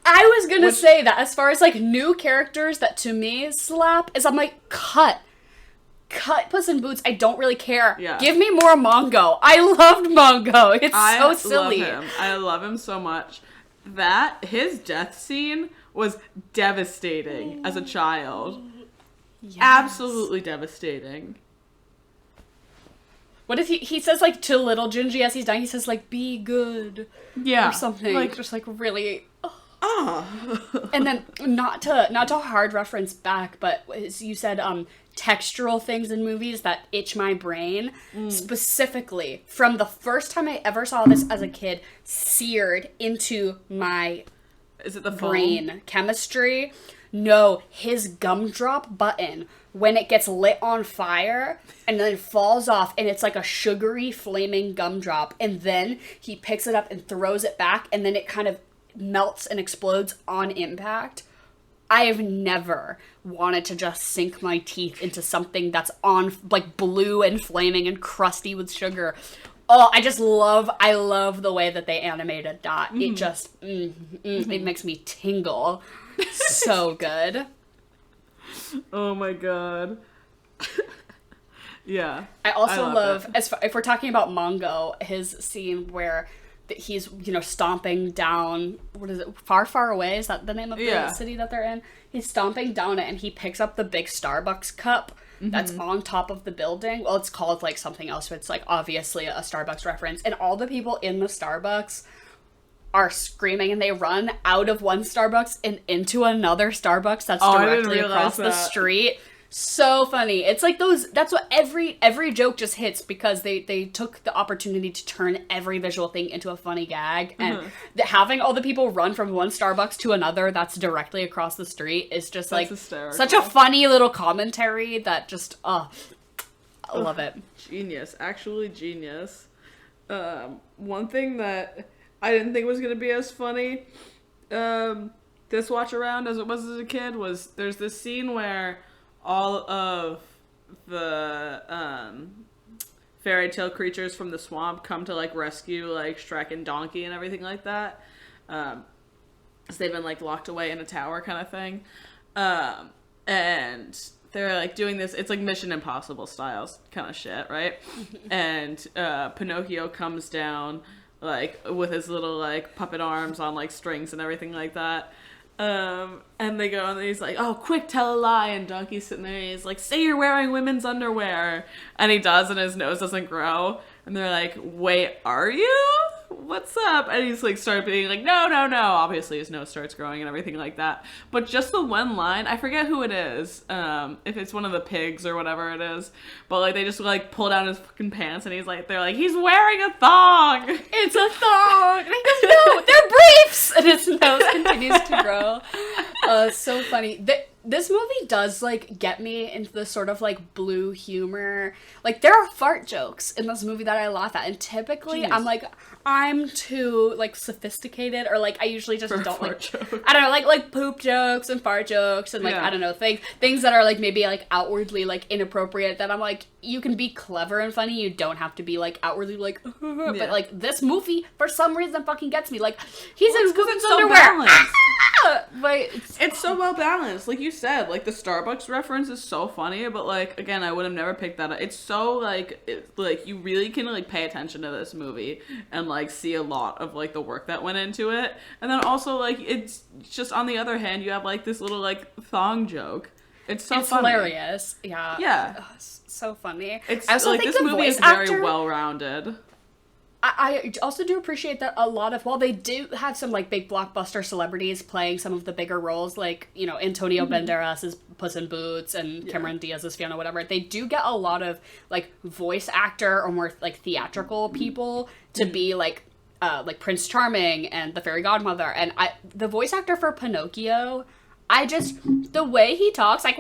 [SPEAKER 1] I was gonna say that as far as like new characters that to me slap is I'm like, cut Puss in Boots. I don't really care. Yeah. Give me more Mongo. I loved Mongo. It's so silly.
[SPEAKER 2] I love him so much. His death scene was devastating as a child. Yes. Absolutely devastating.
[SPEAKER 1] What if he says like to little Gingy as he's dying, he says like, be good.
[SPEAKER 2] Yeah.
[SPEAKER 1] Or something. Like just like really. Oh. And then not to hard reference back, but as you said, textural things in movies that itch my brain, specifically from the first time I ever saw this as a kid, seared into my
[SPEAKER 2] Is it the
[SPEAKER 1] brain
[SPEAKER 2] foam?
[SPEAKER 1] chemistry. No, his gumdrop button when it gets lit on fire and then falls off and it's like a sugary flaming gumdrop, and then he picks it up and throws it back and then it kind of melts and explodes on impact. I have never wanted to just sink my teeth into something that's on like blue and flaming and crusty with sugar. Oh, I love the way that they animated that. It just, it makes me tingle. So good.
[SPEAKER 2] Oh my god. Yeah.
[SPEAKER 1] I also love, if we're talking about Mongo, his scene where he's, stomping down, what is it, Far, Far Away? Is that the name of the city that they're in? He's stomping down it and he picks up the big Starbucks cup that's on top of the building. Well, it's called like something else, but it's like obviously a Starbucks reference. And all the people in the Starbucks are screaming and they run out of one Starbucks and into another Starbucks that's directly across the street. So funny. It's like that's what every joke just hits, because they took the opportunity to turn every visual thing into a funny gag. And having all the people run from one Starbucks to another that's directly across the street is just like
[SPEAKER 2] hysterical.
[SPEAKER 1] Such a funny little commentary that just, I love it.
[SPEAKER 2] Genius. Actually genius. One thing that I didn't think was going to be as funny this watch around as it was as a kid was there's this scene where all of the fairy tale creatures from the swamp come to like rescue like Shrek and Donkey and everything like that. So they've been like locked away in a tower kind of thing. And they're like doing this, it's like Mission Impossible styles kind of shit, right? And Pinocchio comes down like with his little like puppet arms on like strings and everything like that. And they go and he's like, oh, quick, tell a lie. And Donkey's sitting there and he's like, say you're wearing women's underwear. And he does, and his nose doesn't grow. And they're like, wait, are you? What's up? And he's like, started being like, no. Obviously his nose starts growing and everything like that. But just the one line, I forget who it is. If it's one of the pigs or whatever it is. But like, they just like pull down his fucking pants and they're like, he's wearing a thong.
[SPEAKER 1] It's a thong. And he goes, no, they're briefs. And his nose continues to grow. So funny. This movie does, like, get me into the sort of, like, blue humor. Like, there are fart jokes in this movie that I laugh at. And typically, I'm like, I'm too, like, sophisticated. Or, like, I usually just don't, like, joke. I don't know, like poop jokes and fart jokes. And, like, I don't know, things that are, like, maybe, like, outwardly, like, inappropriate. That I'm like, you can be clever and funny. You don't have to be, like, outwardly, like, but, like, this movie, for some reason, fucking gets me. Like, he's in women's underwear. But
[SPEAKER 2] it's so well balanced. Like you said, like the Starbucks reference is so funny, but like again, I would have never picked that up. It's so like like you really can like pay attention to this movie and like see a lot of like the work that went into it. And then also like it's just on the other hand, you have like this little like thong joke. It's funny.
[SPEAKER 1] Hilarious. Yeah.
[SPEAKER 2] Yeah.
[SPEAKER 1] So funny.
[SPEAKER 2] It's
[SPEAKER 1] I also
[SPEAKER 2] like
[SPEAKER 1] think
[SPEAKER 2] this
[SPEAKER 1] the
[SPEAKER 2] movie
[SPEAKER 1] voice
[SPEAKER 2] is very
[SPEAKER 1] actor,
[SPEAKER 2] well rounded.
[SPEAKER 1] I also do appreciate that a lot of, while they do have some, like, big blockbuster celebrities playing some of the bigger roles, like, Antonio Banderas is Puss in Boots and Cameron Diaz is Fiona, whatever, they do get a lot of, like, voice actor or more, like, theatrical people to be, like Prince Charming and the Fairy Godmother, and the voice actor for Pinocchio, the way he talks, like,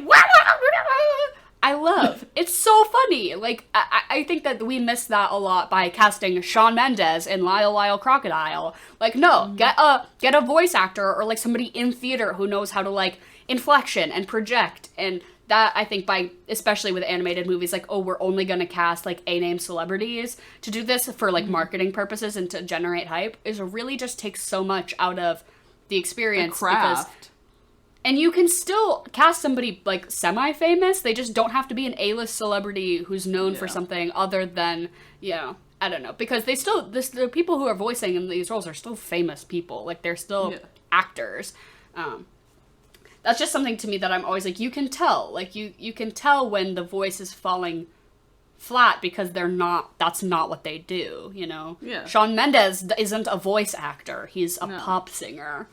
[SPEAKER 1] I love. It's so funny. Like, I think that we miss that a lot by casting Shawn Mendes in Lyle Lyle Crocodile. Like, no, get a voice actor or, like, somebody in theater who knows how to, like, inflection and project. And that, I think, especially with animated movies, like, oh, we're only gonna cast, like, A-name celebrities to do this for, like, marketing purposes and to generate hype, is really just takes so much out of the experience.
[SPEAKER 2] The craft.
[SPEAKER 1] And you can still cast somebody, like, semi-famous. They just don't have to be an A-list celebrity who's known for something other than, I don't know. Because the people who are voicing in these roles are still famous people. Like, they're still actors. That's just something to me that I'm always like, you can tell. Like, you can tell when the voice is falling flat because that's not what they do,
[SPEAKER 2] Yeah.
[SPEAKER 1] Shawn Mendes isn't a voice actor. He's a pop singer.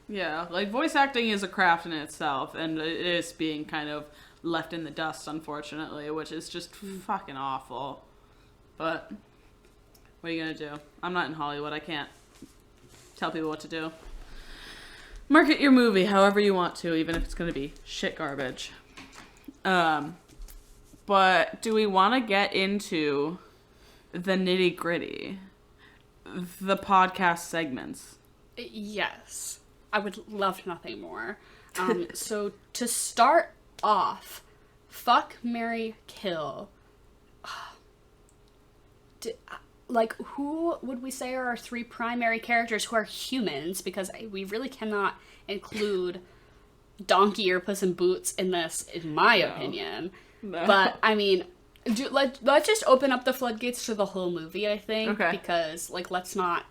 [SPEAKER 2] Yeah, like voice acting is a craft in itself, and it is being kind of left in the dust, unfortunately, which is just fucking awful. But what are you gonna do? I'm not in Hollywood. I can't tell people what to do. Market your movie however you want to, even if it's gonna be shit garbage. But do we want to get into the nitty gritty, the podcast segments?
[SPEAKER 1] Yes. I would love nothing more. So to start off, fuck, marry, kill. Like, who would we say are our three primary characters who are humans? Because we really cannot include Donkey or Puss in Boots in this, in my opinion. No. But, I mean, let's just open up the floodgates to the whole movie, I think. Okay. Because, like, let's not,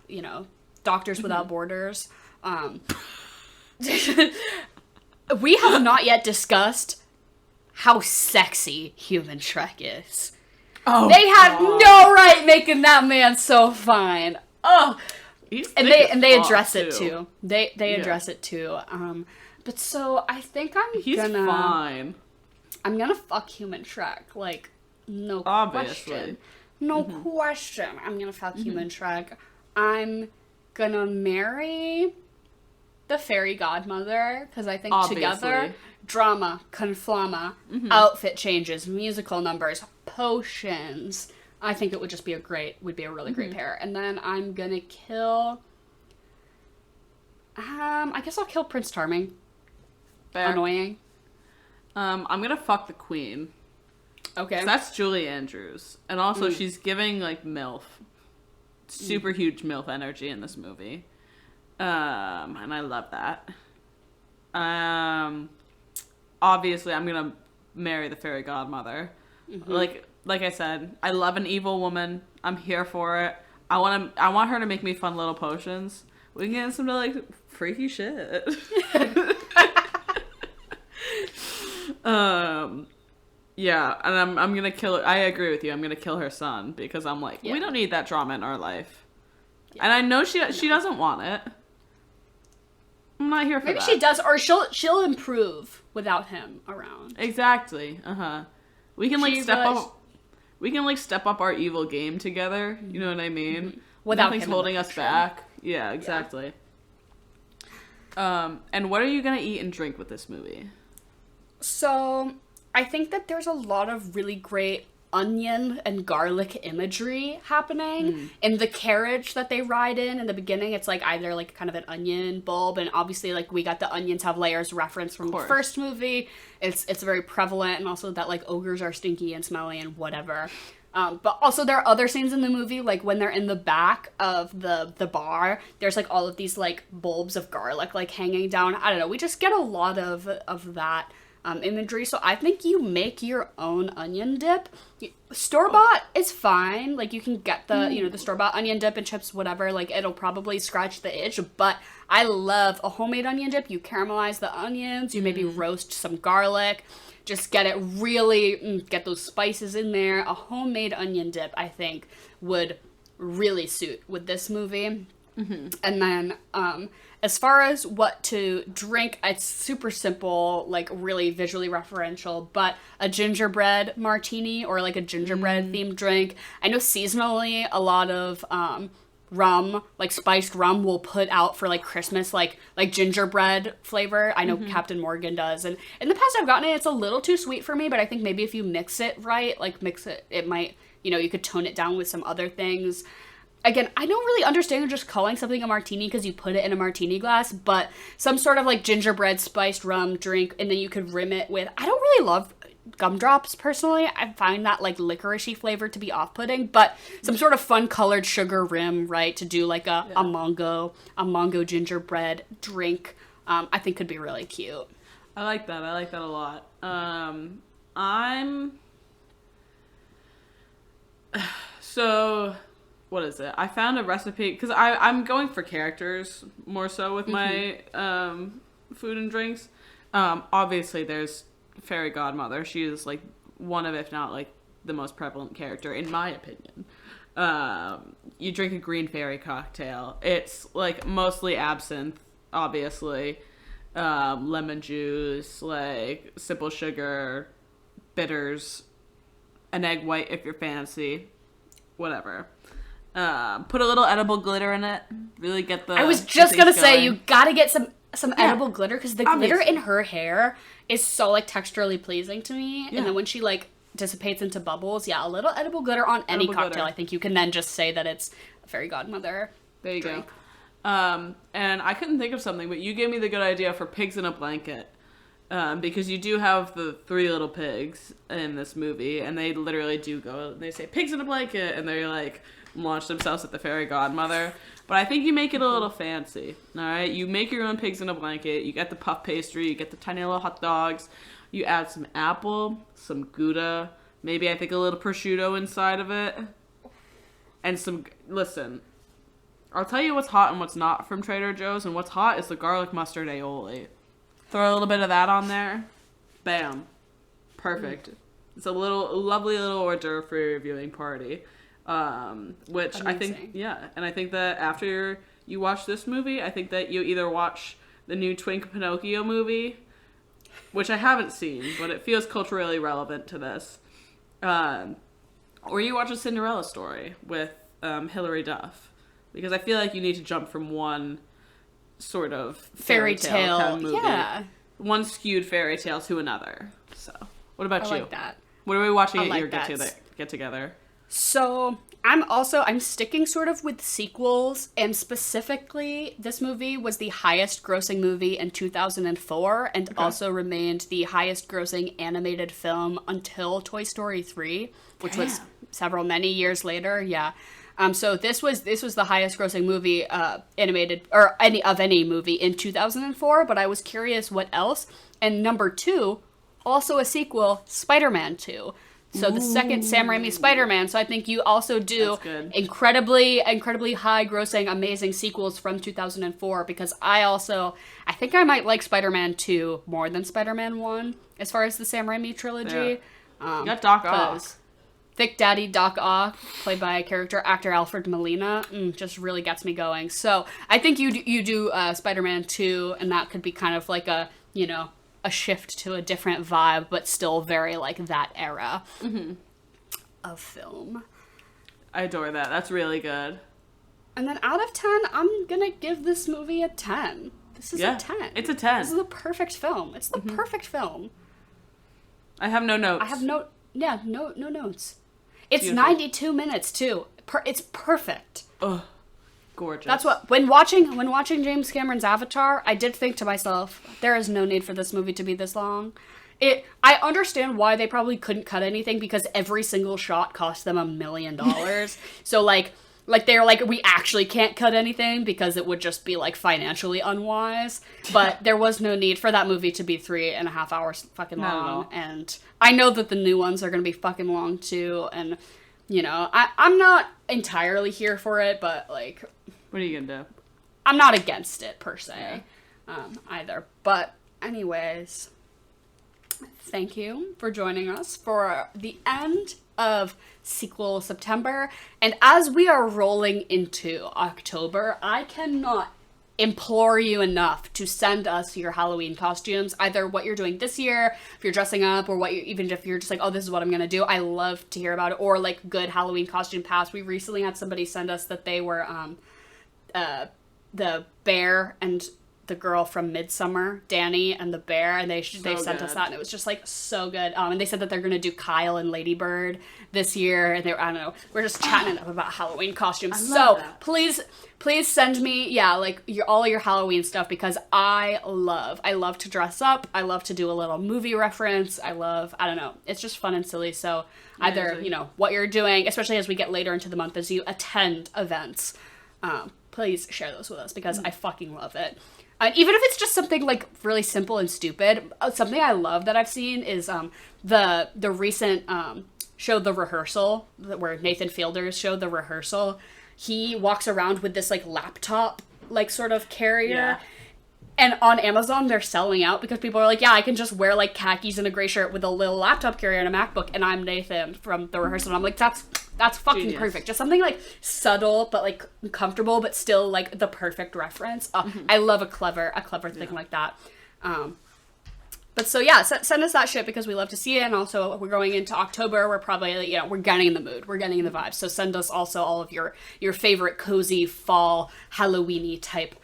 [SPEAKER 1] Doctors Without Borders. We have not yet discussed how sexy human Shrek is. Oh, they had no right making that man so fine. Oh, and they address it too. They address it too. But so I think
[SPEAKER 2] he's fine.
[SPEAKER 1] I'm gonna fuck human Shrek. Like, no question. No question. I'm gonna fuck human Shrek. I'm gonna marry the fairy godmother, because I think together, drama, conflama, outfit changes, musical numbers, potions. I think it would just be a really great pair. And then I'm gonna kill, I guess I'll kill Prince Charming. Fair. Annoying.
[SPEAKER 2] I'm gonna fuck the queen.
[SPEAKER 1] Okay.
[SPEAKER 2] So that's Julie Andrews. And also she's giving, like, MILF. Super huge MILF energy in this movie. And I love that. Obviously I'm gonna marry the fairy godmother. Like I said, I love an evil woman. I'm here for it. I want her to make me fun little potions. We can get into some, like, freaky shit. Yeah, and I'm gonna kill her. I agree with you. I'm gonna kill her son because I'm like, we don't need that drama in our life. Yeah. And I know she doesn't want it. I'm not here for that.
[SPEAKER 1] Maybe she does, or she'll improve without him around.
[SPEAKER 2] Exactly. We can step up our evil game together. You know what I mean?
[SPEAKER 1] Without
[SPEAKER 2] nothing's holding us back. Yeah, exactly. Yeah. And what are you gonna eat and drink with this movie?
[SPEAKER 1] So I think that there's a lot of really great onion and garlic imagery happening in the carriage that they ride in the beginning. It's like either like kind of an onion bulb, and obviously like we got the onions have layers reference from the first movie. It's very prevalent, and also that like ogres are stinky and smelly and whatever. But also there are other scenes in the movie, like when they're in the back of the bar, there's like all of these like bulbs of garlic like hanging down. I don't know, we just get a lot of that imagery. So I think you make your own onion dip. Store-bought is fine. Like, you can get the, the store-bought onion dip and chips, whatever. Like, it'll probably scratch the itch. But I love a homemade onion dip. You caramelize the onions. You maybe roast some garlic. Just get it really, get those spices in there. A homemade onion dip, I think, would really suit with this movie. And then, as far as what to drink, it's super simple, like really visually referential, but a gingerbread martini or like a gingerbread themed drink. I know seasonally a lot of rum, like spiced rum, will put out for like Christmas, like gingerbread flavor. I know Captain Morgan does, and in the past I've gotten it. It's a little too sweet for me, but I think maybe if you mix it right, it might, you could tone it down with some other things. Again, I don't really understand just calling something a martini because you put it in a martini glass, but some sort of like gingerbread spiced rum drink, and then you could rim it with, I don't really love gumdrops personally. I find that like licoricey flavor to be off-putting, but some sort of fun colored sugar rim, right, to do like a mango gingerbread drink, I think could be really cute.
[SPEAKER 2] I like that a lot. So what is it? I found a recipe because I'm going for characters more so with my food and drinks. Obviously, there's Fairy Godmother. She is like one of, if not like the most prevalent character in my opinion. You drink a green fairy cocktail. It's like mostly absinthe. obviously. Lemon juice, like simple sugar, bitters, an egg white if you're fancy, whatever. Put a little edible glitter in it. Really get the.
[SPEAKER 1] I was just gonna say
[SPEAKER 2] going.
[SPEAKER 1] you gotta get some edible glitter because the
[SPEAKER 2] Obviously.
[SPEAKER 1] glitter in her hair is so like texturally pleasing to me,
[SPEAKER 2] Yeah.
[SPEAKER 1] and then when she like dissipates into bubbles, a little edible glitter on any
[SPEAKER 2] Edible
[SPEAKER 1] cocktail.
[SPEAKER 2] glitter.
[SPEAKER 1] I think you can then just say that it's a fairy godmother.
[SPEAKER 2] There you
[SPEAKER 1] drink.
[SPEAKER 2] go. And I couldn't think of something, but you gave me the good idea for pigs in a blanket. Because you do have the 3 little pigs in this movie, and they literally do go, they say, pigs in a blanket, and they, like, launch themselves at the fairy godmother. But I think you make it a little fancy, alright? You make your own pigs in a blanket, you get the puff pastry, you get the tiny little hot dogs, you add some apple, some Gouda, maybe I think a little prosciutto inside of it, and some, listen, I'll tell you what's hot and what's not from Trader Joe's, and what's hot is the garlic mustard aioli. Throw a little bit of that on there. Bam. Perfect. It's a lovely little hors d'oeuvre for your viewing party. Which I think,
[SPEAKER 1] Amazing.
[SPEAKER 2] yeah. And I think that after you watch this movie, I think that you either watch the new Twink Pinocchio movie, which I haven't seen, but it feels culturally relevant to this. Or you watch A Cinderella Story with Hilary Duff. Because I feel like you need to jump from one sort of fairy tale kind of movie.
[SPEAKER 1] Yeah.
[SPEAKER 2] One skewed fairy tale to another. So, what about
[SPEAKER 1] I
[SPEAKER 2] you?
[SPEAKER 1] like that.
[SPEAKER 2] What are we watching
[SPEAKER 1] I
[SPEAKER 2] at
[SPEAKER 1] like
[SPEAKER 2] your
[SPEAKER 1] that.
[SPEAKER 2] get together?
[SPEAKER 1] So I'm sticking sort of with sequels, and specifically this movie was the highest grossing movie in 2004 and also remained the highest grossing animated film until Toy Story 3, which was many years later. Yeah. So this was the highest grossing movie animated or any movie in 2004, but I was curious what else. And number 2, also a sequel, Spider-Man 2. So the second Sam Raimi Spider-Man. So I think you also do incredibly high grossing, amazing sequels from 2004 because I think I might like Spider-Man 2 more than Spider-Man 1 as far as the Sam Raimi trilogy.
[SPEAKER 2] Yeah. You got Doc Ock.
[SPEAKER 1] Thick Daddy Doc Ock, played by actor Alfred Molina, just really gets me going. So I think you do Spider-Man 2, and that could be kind of like a shift to a different vibe, but still very like that era of film.
[SPEAKER 2] I adore that. That's really good.
[SPEAKER 1] And then out of 10, I'm gonna give this movie a 10. This is a 10.
[SPEAKER 2] It's a 10.
[SPEAKER 1] This is the perfect film. It's the perfect film.
[SPEAKER 2] I have no notes.
[SPEAKER 1] I have no notes. It's
[SPEAKER 2] Beautiful.
[SPEAKER 1] 92 minutes too. It's perfect.
[SPEAKER 2] Ugh, gorgeous.
[SPEAKER 1] That's what when watching James Cameron's Avatar, I did think to myself, there is no need for this movie to be this long. I understand why they probably couldn't cut anything because every single shot cost them $1 million. So like they're like, we actually can't cut anything because it would just be like financially unwise. But there was no need for that movie to be 3.5 hours fucking long. And I know that the new ones are gonna be fucking long too. And I'm not entirely here for it, but like,
[SPEAKER 2] what are you gonna do?
[SPEAKER 1] I'm not against it per se, either. But anyways, thank you for joining us for the end of Sequel September. And as we are rolling into October, I cannot implore you enough to send us your Halloween costumes, either what you're doing this year, if you're dressing up, or even if you're just like, oh, this is what I'm gonna do. I love to hear about it, or like good Halloween costume past. We recently had somebody send us that they were the bear and the girl from Midsummer, Danny and the bear, and they sent us that, and it was just like so good. And they said that they're gonna do Kyle and Lady Bird this year, and I don't know, we're just chatting up about Halloween costumes. So please send me all your Halloween stuff because I love to dress up. I love to do a little movie reference. I don't know, it's just fun and silly. So either what you're doing, especially as we get later into the month, as you attend events, please share those with us because I fucking love it. Even if it's just something like really simple and stupid, something I love that I've seen is the recent show The Rehearsal, where Nathan Fielder's show The Rehearsal. He walks around with this like laptop like sort of carrier.
[SPEAKER 2] Yeah.
[SPEAKER 1] And on Amazon, they're selling out because people are like, yeah, I can just wear like khakis and a gray shirt with a little laptop carrier and a MacBook, and I'm Nathan from The Rehearsal. And I'm like, that's That's fucking
[SPEAKER 2] Genius.
[SPEAKER 1] perfect. Just something like subtle but like comfortable, but still like the perfect reference. I love a clever thing like that. But so yeah, send us that shit because we love to see it, and also we're going into October. We're probably we're getting in the mood, we're getting in the vibe. So send us also all of your favorite cozy fall Halloweeny type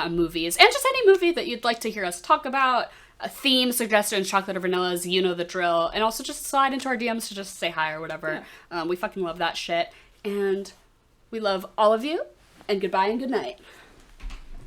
[SPEAKER 1] movies, and just any movie that you'd like to hear us talk about. A theme, suggestions, chocolate or vanillas, you know the drill, and also just slide into our DMs to just say hi or whatever. We fucking love that shit, and we love all of you. And goodbye and good night.